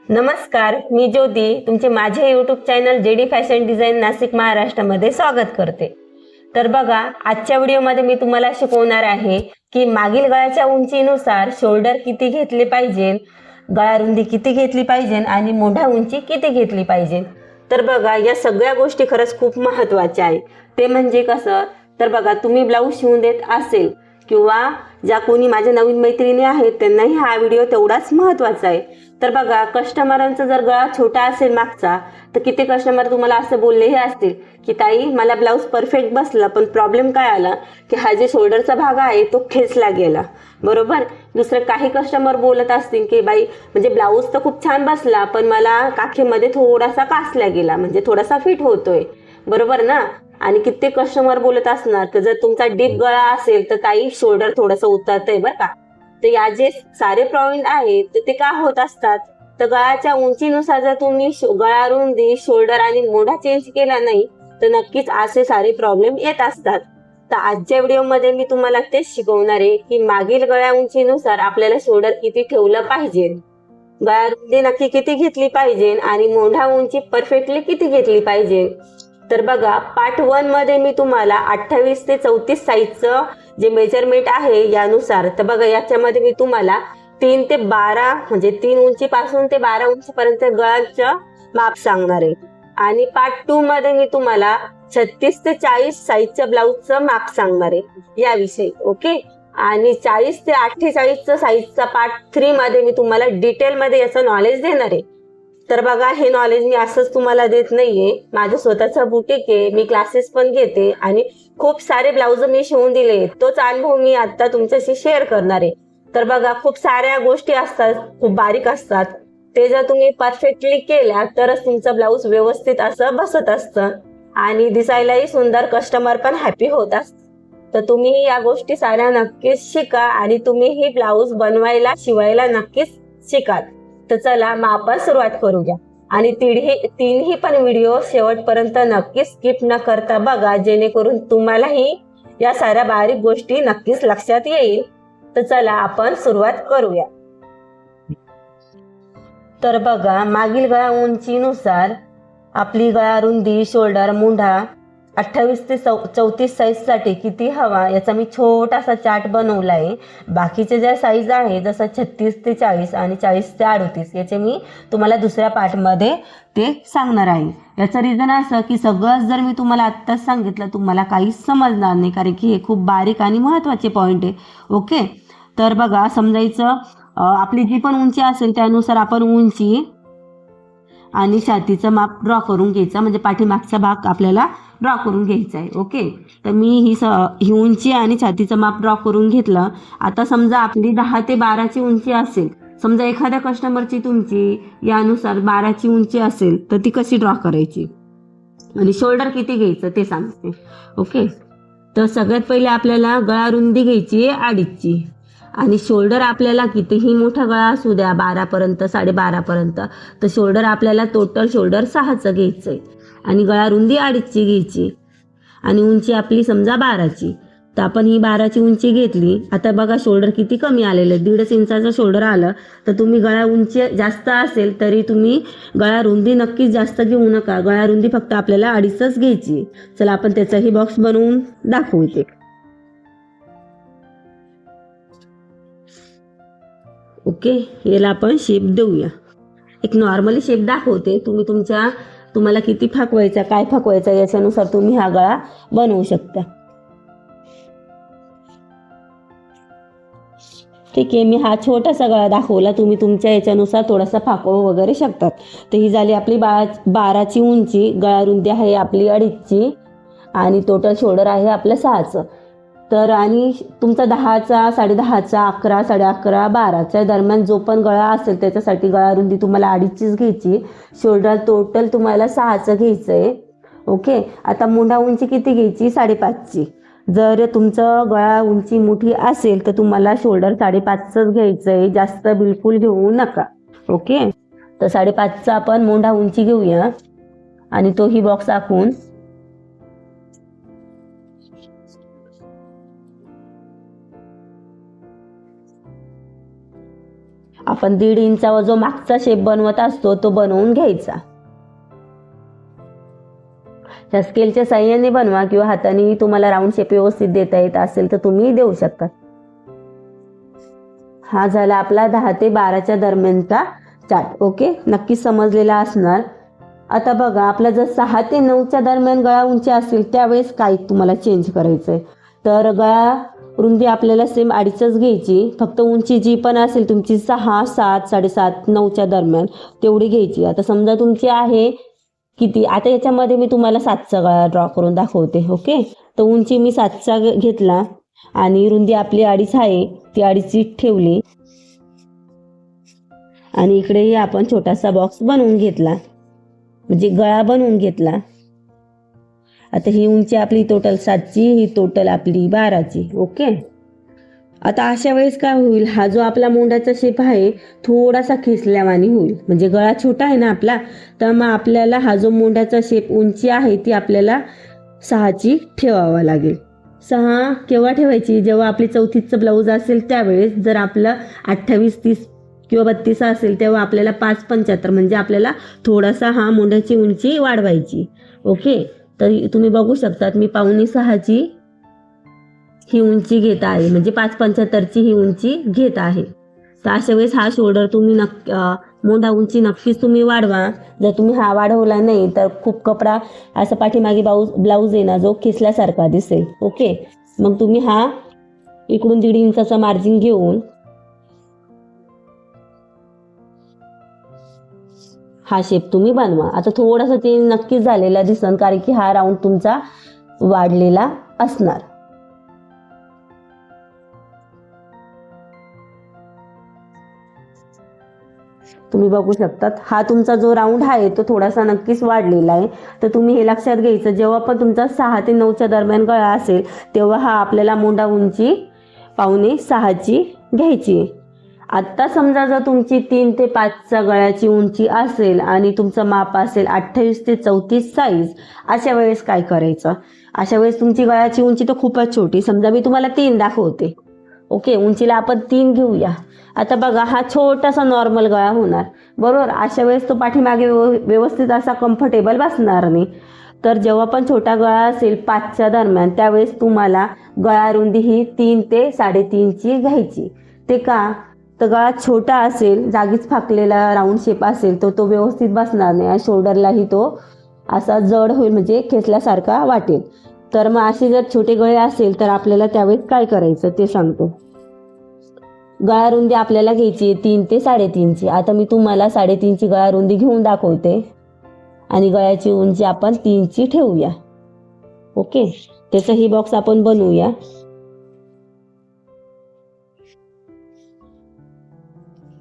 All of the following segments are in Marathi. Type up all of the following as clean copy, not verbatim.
नमस्कार, मी ज्योती तुमचे माझे YouTube channel JD fashion design Nashik महाराष्ट्रामध्ये स्वागत करते. तर बघा, आजच्या व्हिडिओमध्ये मी तुम्हाला शिकवणार आहे की मागील गळ्याच्या उंचीनुसार शोल्डर किती घेतले पाहिजे, गळा रुंदी किती घेतली पाहिजे आणि मोढा उंची किती घेतली पाहिजे. तर बघा, या सगळ्या गोष्टी खरंच खूप महत्त्वाच्या आहे. ते म्हणजे कसं, तर बघा, तुम्ही ब्लाऊज शिवून देत असेल किंवा ज्या कोणी माझ्या नवीन मैत्रिणी आहेत त्यांनाही हा व्हिडिओ तेवढाच महत्त्वाचा आहे. तर बघा, कस्टमरांचा जर गळा छोटा असेल मागचा, तर किती कस्टमर तुम्हाला असं बोललेही असतील की ताई मला ब्लाऊज परफेक्ट बसला, पण प्रॉब्लेम काय आला की हा जे शोल्डरचा भाग आहे तो खेचला गेला. बरोबर. दुसरं काही कस्टमर बोलत असतील की बाई म्हणजे ब्लाऊज तर खूप छान बसला, पण मला काखेमध्ये थोडासा कासला गेला, म्हणजे थोडासा फिट होतोय. बरोबर ना. आणि कित्येक कस्टमर बोलत असणार की जर तुमचा डीप गळा असेल तर ताई शोल्डर थोडंसं उतरतंय बरं का. तर या जे सारे पॉइंट आहेत तर ते का होत असतात, तर गळ्याच्या उंचीनुसार जर तुम्ही गळा रुंदी, शोल्डर आणि मोढा चेंज केला नाही तर नक्कीच असे सारे प्रॉब्लेम येत असतात. तर आजच्या व्हिडिओमध्ये मी तुम्हाला तेच शिकवणार आहे की मागील गळ्या उंचीनुसार आपल्याला शोल्डर किती ठेवलं पाहिजे, गळा रुंदी नक्की किती घेतली पाहिजे आणि मोढा उंची परफेक्टली किती घेतली पाहिजे. तर बघा, पार्ट 1 मध्ये मी तुम्हाला 28 ते 34 साईजचं जे मेजरमेंट आहे यानुसार, तर बघा याच्यामध्ये मी तुम्हाला 3 ते 12 म्हणजे 3 उंचीपासून ते 12 उंचीपर्यंत गळ्याचं माप सांगणार आहे. आणि पार्ट 2 मध्ये मी तुम्हाला 36 ते 40 साईजच्या ब्लाऊजचं माप सांगणार आहे याविषयी. ओके. आणि 40 ते 48 साईजचा पार्ट 3 मध्ये मी तुम्हाला डिटेलमध्ये याचं नॉलेज देणार आहे. तर बघा, हे नॉलेज मी असंच तुम्हाला देत नाहीये, माझं स्वतःचं बुटीक आहे, मी क्लासेस पण घेते आणि खूप सारे ब्लाऊज मी शिवून दिले, तोच अनुभव मी आता तुमच्याशी शेअर करणार आहे. तर बघा, खूप साऱ्या गोष्टी असतात, खूप बारीक असतात, ते जर तुम्ही परफेक्टली केल्या तरच तुमचं ब्लाऊज व्यवस्थित असं बसत असतं आणि दिसायलाही सुंदर, कस्टमर पण हॅपी होत असतात. तर तुम्ही या गोष्टी साऱ्या नक्कीच शिका आणि तुम्ही ही ब्लाऊज बनवायला, शिवायला नक्कीच शिकाल. तर चला मग आपण सुरुवात करूया. आणि तीनही पण व्हिडिओ शेवटपर्यंत नक्की स्किप न करता बघा, जेणेकरून तुम्हालाही या साऱ्या बारीक गोष्टी नक्कीच लक्षात येईल. तर चला आपण सुरुवात करूया. तर बघा, मागील गळा उंचीनुसार आपली गळा रुंदी, शोल्डर, मुंढा 28 ते 34 साईजसाठी किती हवा याचा मी छोटासा चार्ट बनवला आहे. बाकीचे ज्या साईज आहे जसं 36 ते 40 आणि 40 ते 38 याचे मी तुम्हाला दुसऱ्या पार्टमध्ये ते सांगणार आहे. याचं रिझन असं की सगळंच जर मी तुम्हाला आत्ताच सांगितलं तुम्हाला काहीच समजणार नाही, कारण की हे खूप बारीक आणि महत्त्वाचे पॉईंट आहे. ओके. तर बघा, समजायचं आपली जी पण उंची असेल त्यानुसार आपण उंची आणि छातीचं माप ड्रॉ करून घ्यायचं, म्हणजे पाठीमागचा भाग आपल्याला ड्रॉ करून घ्यायचा आहे. ओके. तर मी ही उंची आणि छातीचं माप ड्रॉ करून घेतलं. आता समजा आपली 10 ते 12ची उंची असेल, समजा एखाद्या कस्टमरची तुमची यानुसार 12ची उंची असेल तर ती कशी ड्रॉ करायची आणि शोल्डर किती घ्यायचं ते सांगते. ओके. तर सगळ्यात पहिले आपल्याला गळा रुंदी घ्यायची आहे 2.5ची आणि शोल्डर आपल्याला कितीही मोठा गळा असू द्या, 12पर्यंत, 12.5पर्यंत, तर शोल्डर आपल्याला टोटल शोल्डर 6चं घ्यायचं आहे आणि गळा रुंदी 2.5ची घ्यायची आणि उंची आपली समजा 12ची. तर आपण ही 12ची उंची घेतली. आता बघा, शोल्डर किती कमी आलेलं आहे, 1.5 इंचाचं शोल्डर आलं. तर तुम्ही गळा उंची जास्त असेल तरी तुम्ही गळा रुंदी नक्कीच जास्त घेऊ नका, गळा रुंदी फक्त आपल्याला 2.5च घ्यायची. चला आपण त्याचाही बॉक्स बनवून दाखवते. ओके. याला आपण शेप देऊया. एक नॉर्मली शेप दाखवते, तुम्हाला किती फाकवायचा, काय फाकवायचा याच्यानुसार तुम्ही हा गळा बनवू शकता. ठीक आहे. मी हा छोटासा गळा दाखवला, तुम्ही तुमच्या याच्यानुसार थोडासा फाकवू वगैरे शकतात. तर ही झाली आपली 12ची उंची, गळा रुंदी आहे आपली 2.5ची आणि टोटल शोल्डर आहे आपलं 6चं. तर आणि तुमचा 10चा, 10.5चा, 11, 11.5, 12च्या दरम्यान जो पण गळा असेल त्याच्यासाठी गळा रुंदी तुम्हाला 2.5चीच घ्यायची, शोल्डर टोटल तुम्हाला 6चं घ्यायचं आहे. ओके. आता मुंढा उंची किती घ्यायची? 5.5ची. जर तुमचं गळा उंची मोठी असेल तर तुम्हाला शोल्डर 5.5चंच घ्यायचं आहे, जास्त बिलकुल घेऊ नका. ओके. तर 5.5चा आपण मुंढा उंची घेऊया आणि तोही बॉक्स आखून आपण 1.5 इंचावर जो मागचा शेप बनवत असतो तो बनवून घ्यायचा. त्या स्केलच्या साह्याने बनवा किंवा हाताने तुम्हाला राऊंड शेप व्यवस्थित देता येत असेल तर तुम्ही देऊ शकता. हा झाला आपला 10 ते 12च्या दरम्यानचा चार्ट. ओके, नक्कीच समजलेला असणार. आता बघा, आपला जर 6 ते 9च्या दरम्यान गळा उंची असेल त्यावेळेस काय तुम्हाला चेंज करायचंय. तर गळा रुंदी आपल्याला सेम 2.5च घ्यायची, फक्त उंची जी पण असेल तुमची 6, 7, 7.5, 9च्या दरम्यान तेवढी घ्यायची. आता समजा तुमची आहे किती, आता याच्यामध्ये मी तुम्हाला 7चा गळा ड्रॉ करून दाखवते. ओके, तर उंची मी 7चा घेतला आणि रुंदी आपली 2.5 आहे, ती 2.5 ठेवली आणि इकडेही आपण छोटासा बॉक्स बनवून घेतला, म्हणजे गळा बनवून घेतला. आता ही उंची आपली टोटल 7ची, ही टोटल आपली 12ची. ओके, आता अशा वेळेस काय होईल, हा जो आपला मोंडाचा शेप आहे थोडासा खेचल्यावानी होईल, म्हणजे गळा छोटा आहे ना आपला, तर मग आपल्याला हा जो मोंडाचा शेप उंची आहे ती आपल्याला 6ची ठेवावा लागेल. 6 केव्हा ठेवायची, जेव्हा आपली 34चं ब्लाऊज असेल त्यावेळेस. जर आपलं 28, 30 किंवा 32 असेल तेव्हा आपल्याला 5.75 म्हणजे आपल्याला थोडासा हा मोंडाची उंची वाढवायची. ओके, तर तुम्ही बघू शकतात मी 5.25ची ही उंची घेत आहे, म्हणजे 5.75ची ही उंची घेत आहे. तर अशा वेळेस हा शोल्डर तुम्ही मोंढा उंची नक्कीच तुम्ही वाढवा. जर तुम्ही हा वाढवला नाही तर खूप कपडा असं पाठीमागे ब्लाऊज आहे ना जो खेचल्यासारखा दिसेल. ओके, मग तुम्ही हा इकडून 1.5 इंचाचा मार्जिन घेऊन हा शेप तुम्ही बनवा. आता थोडासा चेंज नक्कीच झालेला दिसन, कारण की हा राऊंड तुमचा वाढलेला असणार. तुम्ही बघू शकतात हा तुमचा जो राऊंड आहे तो थोडासा नक्कीच वाढलेला आहे. तर तुम्ही हे लक्षात घ्यायचं, जेव्हा पण तुमचा 6 ते 9च्या दरम्यान गळा असेल तेव्हा हा आपल्याला मोंढा उंची 5.6ची घ्यायची. आत्ता समजा जर तुमची 3 ते 5च्या गळ्याची उंची असेल आणि तुमचं माप असेल 28 ते 34 साईज, अशा वेळेस काय करायचं. अशा वेळेस तुमची गळ्याची उंची तर खूपच छोटी, समजा मी तुम्हाला 3 दाखवते. ओके, उंचीला आपण 3 घेऊया. आता बघा, हा छोटासा नॉर्मल गळा होणार, बरोबर. अशा वेळेस तो पाठीमागे व्यवस्थित असा कम्फर्टेबल बसणार नाही. तर जेव्हा पण छोटा गळा असेल 5च्या दरम्यान त्यावेळेस तुम्हाला गळा रुंदी ही 3 ते 3.5ची घ्यायची. ते का, तर गळा छोटा असेल, जागीच फाकलेला राऊंड शेप असेल तर तो व्यवस्थित बसणार नाही आणि शोल्डरलाही तो असा जड होईल, म्हणजे खेचल्यासारखा वाटेल. तर मग असे जर छोटे गळे असेल तर आपल्याला त्यावेळेस काय करायचं ते सांगतो. गळा रुंदी आपल्याला घ्यायची 3 ते 3.5ची. आता मी तुम्हाला 3.5ची गळा रुंदी घेऊन दाखवते आणि गळ्याची उंची आपण 3ची ठेवूया. ओके, त्याचाही बॉक्स आपण बनवूया.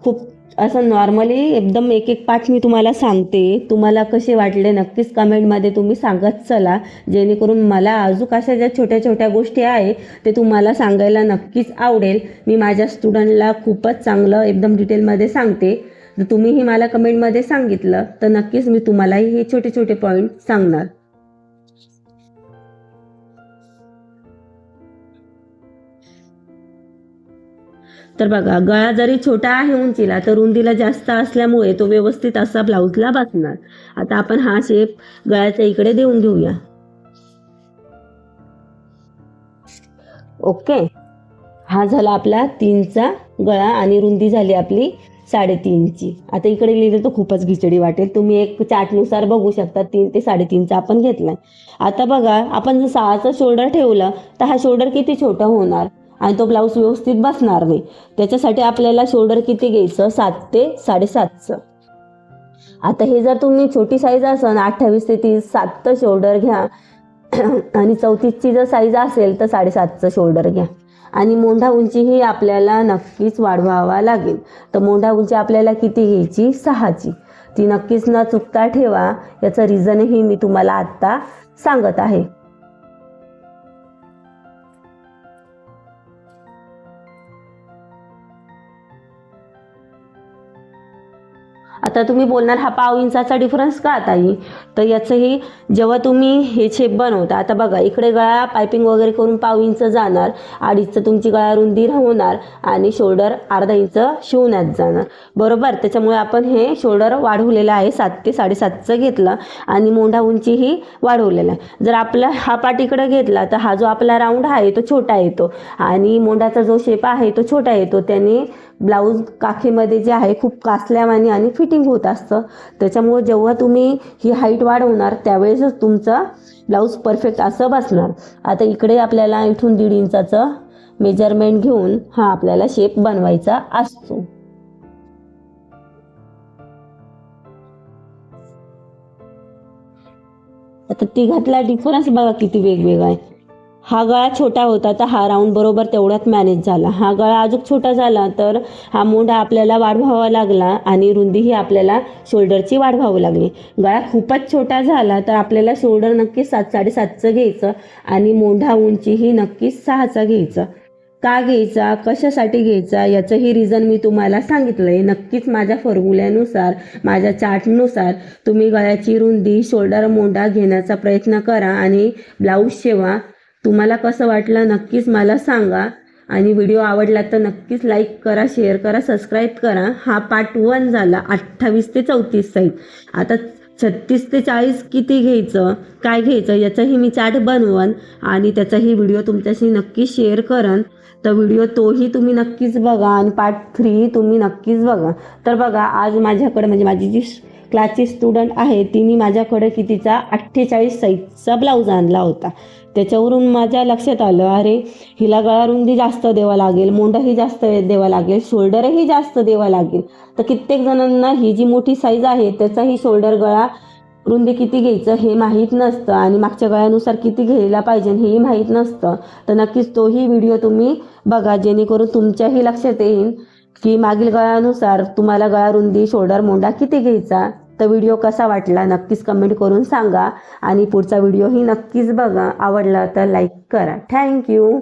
खूप असं नॉर्मली एकदम एक एक पाठ मी तुम्हाला सांगते. तुम्हाला कसे वाटले नक्कीच कमेंटमध्ये तुम्ही सांगत चला, जेणेकरून मला अजून अशा ज्या छोट्या छोट्या गोष्टी आहे ते तुम्हाला सांगायला नक्कीच आवडेल. मी माझ्या स्टुडंटला खूपच चांगलं एकदम डिटेलमध्ये सांगते. जर तुम्हीही मला कमेंटमध्ये सांगितलं तर नक्कीच मी तुम्हालाही हे छोटे छोटे पॉईंट सांगणार. तर बघा, गळा जरी छोटा आहे उंचीला तर रुंदीला जास्त असल्यामुळे तो व्यवस्थित असा ब्लाऊजला बसणार. आता आपण हा शेप गळ्याच्या इकडे देऊन घेऊया. ओके, हा झाला आपला 3चा गळा आणि रुंदी झाली आपली 3.5ची. आता इकडे लिहिलं तर खूपच खिचडी वाटेल, तुम्ही एक चार्टनुसार बघू शकता. 3 ते 3.5चा आपण घेतलाय. आता बघा, आपण जर 6चा शोल्डर ठेवलं तर हा शोल्डर किती छोटा होणार आणि तो ब्लाऊज व्यवस्थित बसणार नाही. त्याच्यासाठी आपल्याला शोल्डर किती घ्यायचं, 7 ते 7.5चं. आता हे जर तुम्ही छोटी साईज असेल 28 ते 30, 7चं शोल्डर घ्या आणि 34ची जर साईज असेल तर 7.5चं शोल्डर घ्या. आणि मोंढा उंची ही आपल्याला नक्कीच वाढवावा लागेल. तर मोंढा उंची आपल्याला किती घ्यायची, 6ची. ती नक्कीच न चुकता ठेवा. याचं रिझनही मी तुम्हाला आत्ता सांगत आहे. आता तुम्ही बोलणार हा पाव इंचाचा डिफरन्स का ताई? तर याचंही जेव्हा तुम्ही हे शेप बनवता, आता बघा इकडे गळा पायपिंग वगैरे करून पाव इंच जाणार, 2.5 तुमची गळा रुंदी होणार आणि शोल्डर अर्धा इंच शिवण्यात जाणार, बरोबर. त्याच्यामुळे आपण हे शोल्डर वाढवलेलं आहे, 7 ते 7.5चं घेतलं आणि मोंढा उंचीही वाढवलेला आहे. जर आपला हा पार्ट इकडे घेतला तर हा जो आपला राऊंड आहे तो छोटा येतो आणि मोंढाचा जो शेप आहे तो छोटा येतो. त्याने ब्लाऊज काखेमध्ये जे आहे खूप कासल्यावानी आणि फिटिंग होत असतं. त्याच्यामुळे जेव्हा तुम्ही ही हाईट वाढवणार त्यावेळेसच तुमचा ब्लाऊज परफेक्ट असं बसणार. आता इकडे आपल्याला इथून 1.5 इंचाचं मेजरमेंट घेऊन हा आपल्याला शेप बनवायचा असतो. आता तिघातला डिफरन्स बघा किती वेगवेगळा आहे. हा गळा छोटा होता तर हा राऊंड बरोबर तेवढ्यात मॅनेज झाला. हा गळा अजून छोटा झाला तर हा मोंढा आपल्याला वाढवावा लागला आणि रुंदीही आपल्याला शोल्डरची वाढवावी लागली. गळा खूपच छोटा झाला तर आपल्याला शोल्डर नक्कीच 7-7.5चं घ्यायचं आणि मोंढा उंचीही नक्कीच 6चा घ्यायचं. का घ्यायचा, कशासाठी घ्यायचा याचंही रिझन मी तुम्हाला सांगितलंय. नक्कीच माझ्या फॉर्म्युल्यानुसार, माझ्या चार्टनुसार तुम्ही गळ्याची रुंदी, शोल्डर, मोंढा घेण्याचा प्रयत्न करा आणि ब्लाऊज शिवा. तुम्हाला कसं वाटलं नक्कीच मला सांगा आणि व्हिडिओ आवडला तर नक्कीच लाईक करा, शेअर करा, सबस्क्राईब करा. हा पार्ट 1 झाला 28 ते 34 साईज. आता 36 ते 40 किती घ्यायचं, काय घ्यायचं याचाही मी चार्ट बनवन आणि त्याचाही व्हिडिओ तुमच्याशी नक्की शेअर करन. तर व्हिडिओ तोही तुम्ही नक्कीच बघा आणि पार्ट 3 तुम्ही नक्कीच बघा. तर बघा आज माझ्याकडे म्हणजे माझी जी क्लासची स्टुडंट आहे तिने माझ्याकडे कितीचा 48 साईजचा ब्लाऊज आणला होता. त्याच्यावरून माझ्या लक्षात आलं, अरे हिला गळा रुंदी जास्त द्यावा लागेल, मोंढाही जास्त द्यावा लागेल, शोल्डरही जास्त द्यावा लागेल. तर कित्येक जणांना ही जी मोठी साईज आहे त्याचाही शोल्डर गळा रुंदी किती घ्यायचं हे माहीत नसतं आणि मागच्या गळ्यानुसार किती घ्यायला पाहिजे हेही माहीत नसतं. तर नक्कीच तोही व्हिडिओ तुम्ही बघा जेणेकरून तुमच्याही लक्षात येईल की मागील गळ्यानुसार तुम्हाला गळा रुंदी, शोल्डर, मोंढा किती घ्यायचा. तर व्हिडिओ कसा वाटला नक्कीच कमेंट करून सांगा आणि पुढचा व्हिडिओही नक्कीच बघा. आवडला तर लाईक करा. थँक्यू.